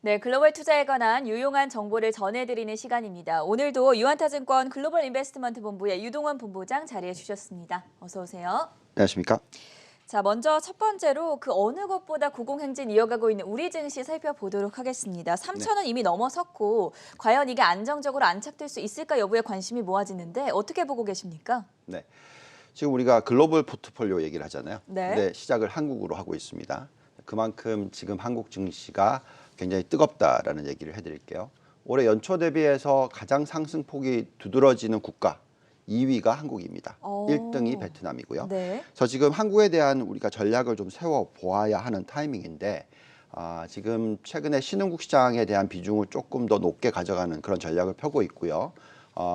네, 글로벌 투자에 관한 유용한 정보를 전해드리는 시간입니다. 오늘도 유한타증권 글로벌 인베스트먼트 본부의 유동원 본부장 자리해 주셨습니다. 어서 오세요. 안녕하십니까? 자, 먼저 첫 번째로 그 어느 것보다 고공행진 이어가고 있는 우리 증시 살펴보도록 하겠습니다. 네. 3,000원 이미 넘어섰고 과연 이게 안정적으로 안착될 수 있을까 여부에 관심이 모아지는데 어떻게 보고 계십니까? 네. 지금 우리가 글로벌 포트폴리오 얘기를 하잖아요. 네. 근데 시작을 한국으로 하고 있습니다. 그만큼 지금 한국 증시가 굉장히 뜨겁다라는 얘기를 해드릴게요. 올해 연초 대비해서 가장 상승폭이 두드러지는 국가 2위가 한국입니다. 1등이 베트남이고요. 네. 그래서 지금 한국에 대한 우리가 전략을 좀 세워 보아야 하는 타이밍인데 지금 최근에 신흥국 시장에 대한 비중을 조금 더 높게 가져가는 그런 전략을 펴고 있고요.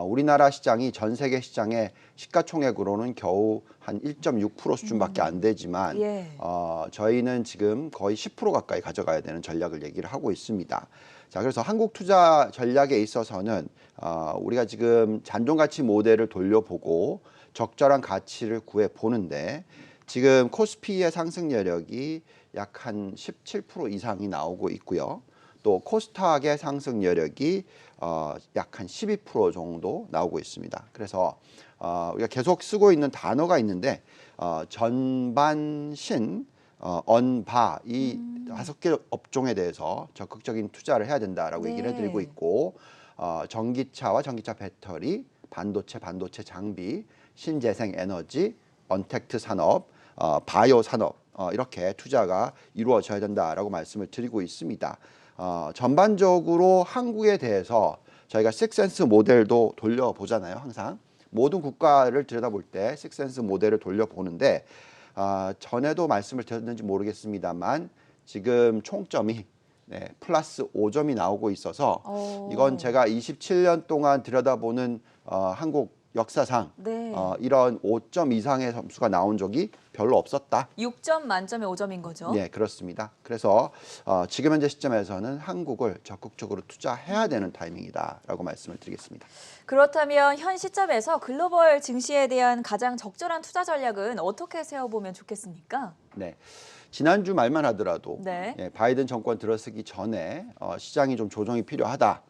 우리나라 시장이 전 세계 시장의 시가총액으로는 겨우 한 1.6% 수준밖에 안 되지만 예. 저희는 지금 거의 10% 가까이 가져가야 되는 전략을 얘기를 하고 있습니다. 자, 그래서 한국 투자 전략에 있어서는 우리가 지금 잔존가치 모델을 돌려보고 적절한 가치를 구해 보는데 지금 코스피의 상승 여력이 약 한 17% 이상이 나오고 있고요. 또 코스닥의 상승 여력이 약 한 12% 정도 나오고 있습니다. 그래서 우리가 계속 쓰고 있는 단어가 있는데 전반신, 언바 이 5개 업종에 대해서 적극적인 투자를 해야 된다라고 얘기를 해드리고 있고 전기차와 전기차 배터리, 반도체 장비, 신재생 에너지, 언택트 산업, 바이오 산업 이렇게 투자가 이루어져야 된다라고 말씀을 드리고 있습니다. 전반적으로 한국에 대해서 저희가 식센스 모델도 돌려보잖아요. 항상 모든 국가를 들여다볼 때 식센스 모델을 돌려보는데 전에도 말씀을 드렸는지 모르겠습니다만 지금 총점이 플러스 5점이 나오고 있어서 이건 제가 27년 동안 들여다보는 한국 역사상 네. 이런 5점 이상의 점수가 나온 적이 별로 없었다. 6점 만점에 5점인 거죠? 네, 그렇습니다. 그래서 지금 현재 시점에서는 한국을 적극적으로 투자해야 되는 타이밍이다라고 말씀을 드리겠습니다. 그렇다면 현 시점에서 글로벌 증시에 대한 가장 적절한 투자 전략은 어떻게 세워보면 좋겠습니까? 네, 지난주 말만 하더라도 네. 바이든 정권 들어서기 전에 시장이 좀 조정이 필요하다.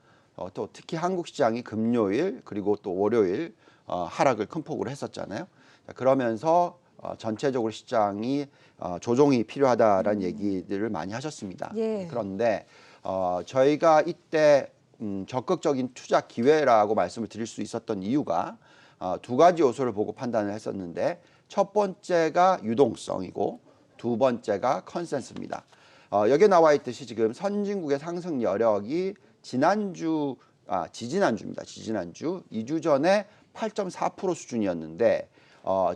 또 특히 한국 시장이 금요일 그리고 또 월요일 하락을 큰 폭으로 했었잖아요. 자, 그러면서 전체적으로 시장이 조정이 필요하다라는 얘기들을 많이 하셨습니다. 예. 그런데 저희가 이때 적극적인 투자 기회라고 말씀을 드릴 수 있었던 이유가 두 가지 요소를 보고 판단을 했었는데 첫 번째가 유동성이고 두 번째가 컨센서스입니다. 여기에 나와 있듯이 지금 선진국의 상승 여력이 지지난주입니다. 지지난주 2주 전에 8.4% 수준이었는데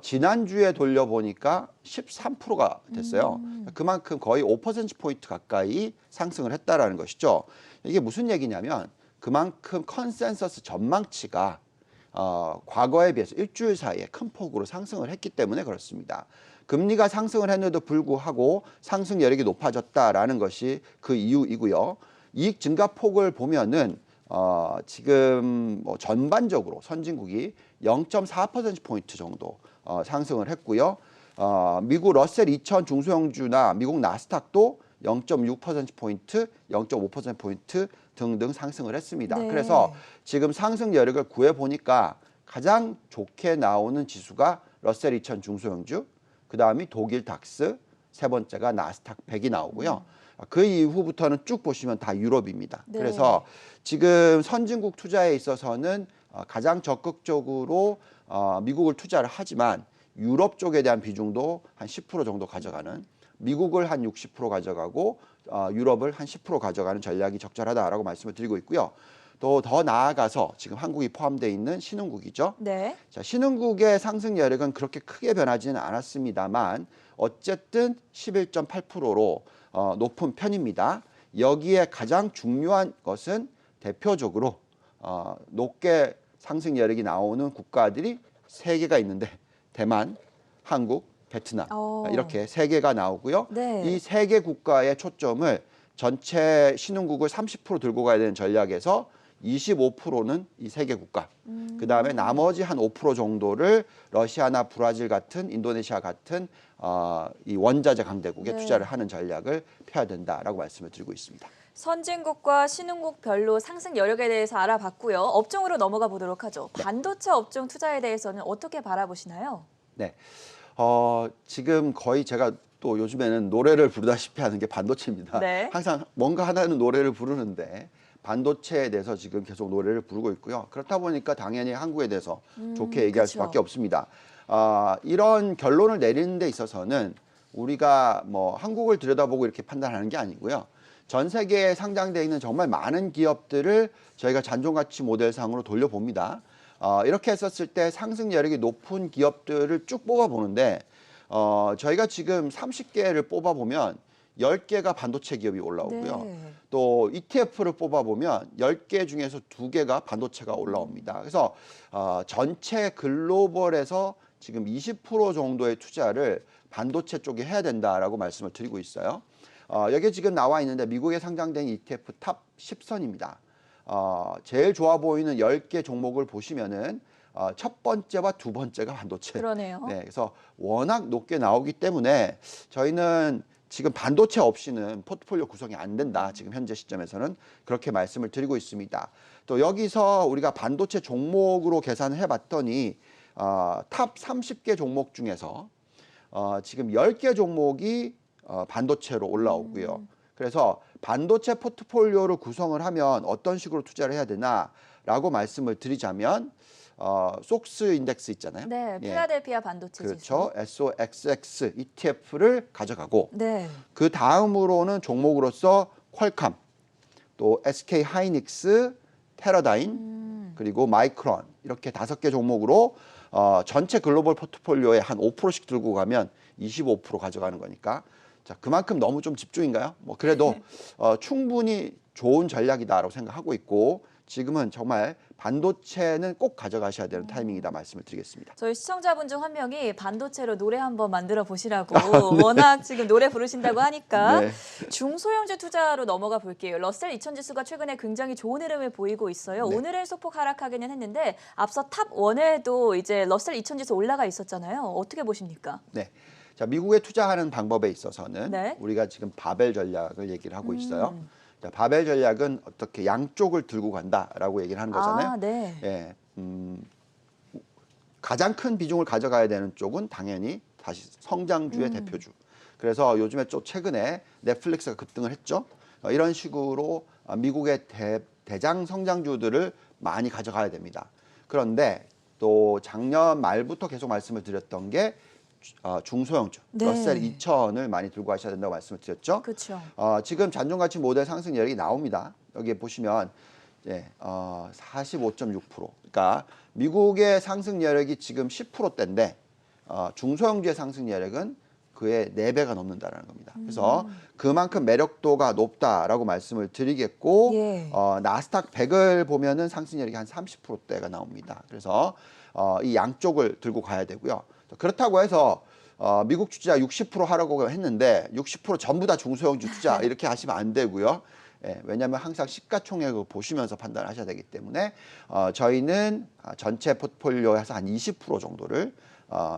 지난주에 돌려보니까 13%가 됐어요. 그만큼 거의 5%포인트 가까이 상승을 했다라는 것이죠. 이게 무슨 얘기냐면 그만큼 컨센서스 전망치가 과거에 비해서 일주일 사이에 큰 폭으로 상승을 했기 때문에 그렇습니다. 금리가 상승을 했는데도 불구하고 상승 여력이 높아졌다라는 것이 그 이유이고요. 이익 증가폭을 보면은 지금 뭐 전반적으로 선진국이 0.4%포인트 정도 상승을 했고요. 미국 러셀 2000 중소형주나 미국 나스닥도 0.6%포인트, 0.5%포인트 등등 상승을 했습니다. 네. 그래서 지금 상승 여력을 구해보니까 가장 좋게 나오는 지수가 러셀 2000 중소형주, 그 다음이 독일 닥스, 세 번째가 나스닥 100이 나오고요. 그 이후부터는 쭉 보시면 다 유럽입니다. 네. 그래서 지금 선진국 투자에 있어서는 가장 적극적으로 미국을 투자를 하지만 유럽 쪽에 대한 비중도 한 10% 정도 가져가는, 미국을 한 60% 가져가고 유럽을 한 10% 가져가는 전략이 적절하다라고 말씀을 드리고 있고요. 또 더 나아가서 지금 한국이 포함되어 있는 신흥국이죠. 네. 자, 신흥국의 상승 여력은 그렇게 크게 변하지는 않았습니다만 어쨌든 11.8%로 높은 편입니다. 여기에 가장 중요한 것은 대표적으로 높게 상승 여력이 나오는 국가들이 세 개가 있는데 대만, 한국, 베트남 이렇게 세 개가 나오고요. 네. 이 세 개 국가의 초점을 전체 신흥국을 30% 들고 가야 되는 전략에서 25%는 이 세 개 국가, 그 다음에 나머지 한 5% 정도를 러시아나 브라질 같은 인도네시아 같은 이 원자재 강대국에 네. 투자를 하는 전략을 펴야 된다라고 말씀을 드리고 있습니다. 선진국과 신흥국별로 상승 여력에 대해서 알아봤고요. 업종으로 넘어가 보도록 하죠. 반도체 업종 투자에 대해서는 어떻게 바라보시나요? 네. 지금 거의 제가 또 요즘에는 노래를 부르다시피 하는 게 반도체입니다. 네. 항상 뭔가 하나는 노래를 부르는데 반도체에 대해서 지금 계속 노래를 부르고 있고요. 그렇다 보니까 당연히 한국에 대해서 좋게 얘기할 그쵸. 수밖에 없습니다. 이런 결론을 내리는 데 있어서는 우리가 뭐 한국을 들여다보고 이렇게 판단하는 게 아니고요. 전 세계에 상장되어 있는 정말 많은 기업들을 저희가 잔존가치 모델상으로 돌려봅니다. 이렇게 했었을 때 상승 여력이 높은 기업들을 쭉 뽑아보는데 저희가 지금 30개를 뽑아보면 10개가 반도체 기업이 올라오고요. 네. 또 ETF를 뽑아보면 10개 중에서 2개가 반도체가 올라옵니다. 그래서 전체 글로벌에서 지금 20% 정도의 투자를 반도체 쪽에 해야 된다라고 말씀을 드리고 있어요. 여기 지금 나와 있는데 미국에 상장된 ETF 탑 10선입니다. 제일 좋아 보이는 10개 종목을 보시면은 첫 번째와 두 번째가 반도체. 그러네요. 네, 그래서 워낙 높게 나오기 때문에 저희는 지금 반도체 없이는 포트폴리오 구성이 안 된다. 지금 현재 시점에서는 그렇게 말씀을 드리고 있습니다. 또 여기서 우리가 반도체 종목으로 계산을 해봤더니 탑 30개 종목 중에서 지금 10개 종목이 반도체로 올라오고요. 그래서 반도체 포트폴리오를 구성을 하면 어떤 식으로 투자를 해야 되나라고 말씀을 드리자면 속스 인덱스 있잖아요. 네, 예, 필라델피아 반도체 그렇죠. 지수. SOXX ETF를 가져가고 네. 그 다음으로는 종목으로서 퀄컴, 또 SK 하이닉스, 테라다인, 그리고 마이크론 이렇게 5개 종목으로 전체 글로벌 포트폴리오에 한 5%씩 들고 가면 25% 가져가는 거니까 자, 그만큼 너무 좀 집중인가요? 뭐 그래도 충분히 좋은 전략이다라고 생각하고 있고 지금은 정말 반도체는 꼭 가져가셔야 되는 타이밍이다 말씀을 드리겠습니다. 저희 시청자분 중 한 명이 반도체로 노래 한번 만들어 보시라고 워낙 지금 노래 부르신다고 하니까 네. 중소형주 투자로 넘어가 볼게요. 러셀 2000 지수가 최근에 굉장히 좋은 흐름을 보이고 있어요. 네. 오늘은 소폭 하락하기는 했는데 앞서 탑 1에도 이제 러셀 2000 지수 올라가 있었잖아요. 어떻게 보십니까? 네. 자, 미국에 투자하는 방법에 있어서는 네. 우리가 지금 바벨 전략을 얘기를 하고 있어요. 자, 바벨 전략은 어떻게 양쪽을 들고 간다라고 얘기를 하는 거잖아요. 아, 네. 예, 가장 큰 비중을 가져가야 되는 쪽은 당연히 다시 성장주의 대표주. 그래서 요즘에 좀 최근에 넷플릭스가 급등을 했죠. 이런 식으로 미국의 대장 성장주들을 많이 가져가야 됩니다. 그런데 또 작년 말부터 계속 말씀을 드렸던 게 중소형주, 네. 러셀 2000을 많이 들고 가셔야 된다고 말씀을 드렸죠. 그렇죠. 지금 잔존가치 모델 상승 여력이 나옵니다. 여기에 보시면 45.6%. 그러니까 미국의 상승 여력이 지금 10%대인데 중소형주의 상승 여력은 그의 4배가 넘는다라는 겁니다. 그래서 그만큼 매력도가 높다라고 말씀을 드리겠고 예. 나스닥 100을 보면은 상승 여력이 한 30%대가 나옵니다. 그래서 이 양쪽을 들고 가야 되고요. 그렇다고 해서 미국 투자 60% 하라고 했는데 60% 전부 다 중소형주 투자 이렇게 하시면 안 되고요. 예, 왜냐하면 항상 시가총액을 보시면서 판단을 하셔야 되기 때문에 저희는 전체 포트폴리오에서 한 20% 정도를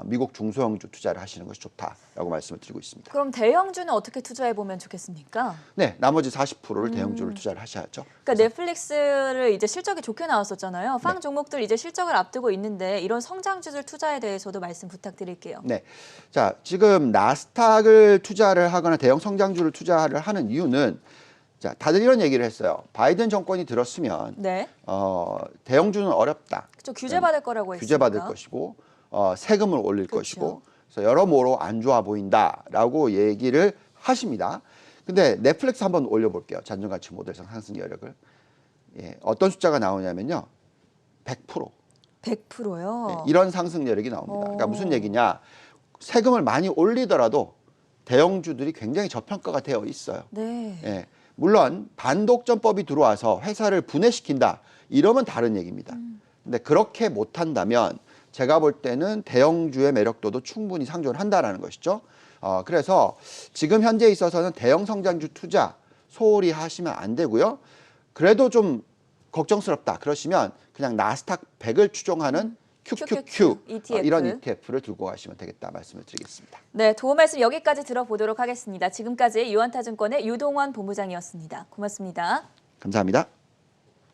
미국 중소형주 투자를 하시는 것이 좋다라고 말씀을 드리고 있습니다. 그럼 대형주는 어떻게 투자해 보면 좋겠습니까? 네, 나머지 40%를 대형주를 투자를 하셔야죠. 그러니까 넷플릭스를 이제 실적이 좋게 나왔었잖아요. 팡 네. 종목들 이제 실적을 앞두고 있는데 이런 성장주들 투자에 대해서도 말씀 부탁드릴게요. 네, 자 지금 나스닥을 투자를 하거나 대형 성장주를 투자를 하는 이유는 자 다들 이런 얘기를 했어요. 바이든 정권이 들었으면 네. 대형주는 어렵다. 그렇죠. 규제 받을 거라고 했으니까. 규제 받을 것이고 세금을 올릴 그렇죠. 것이고 그래서 여러모로 안 좋아 보인다라고 얘기를 하십니다. 근데 넷플릭스 한번 올려볼게요. 잔존가치 모델상 상승 여력을. 예, 어떤 숫자가 나오냐면요. 100%. 100%요? 이런 상승 여력이 나옵니다. 그러니까 무슨 얘기냐. 세금을 많이 올리더라도 대형주들이 굉장히 저평가가 되어 있어요. 네. 예, 물론 반독점법이 들어와서 회사를 분해시킨다. 이러면 다른 얘기입니다. 근데 그렇게 못한다면 제가 볼 때는 대형주의 매력도도 충분히 상존을 한다는 것이죠. 그래서 지금 현재 있어서는 대형 성장주 투자 소홀히 하시면 안 되고요. 그래도 좀 걱정스럽다 그러시면 그냥 나스닥 100을 추종하는 QQQ ETF. 이런 ETF를 들고 가시면 되겠다 말씀을 드리겠습니다. 네, 도움 말씀 여기까지 들어보도록 하겠습니다. 지금까지 유한타증권의 유동원 본부장이었습니다. 고맙습니다. 감사합니다.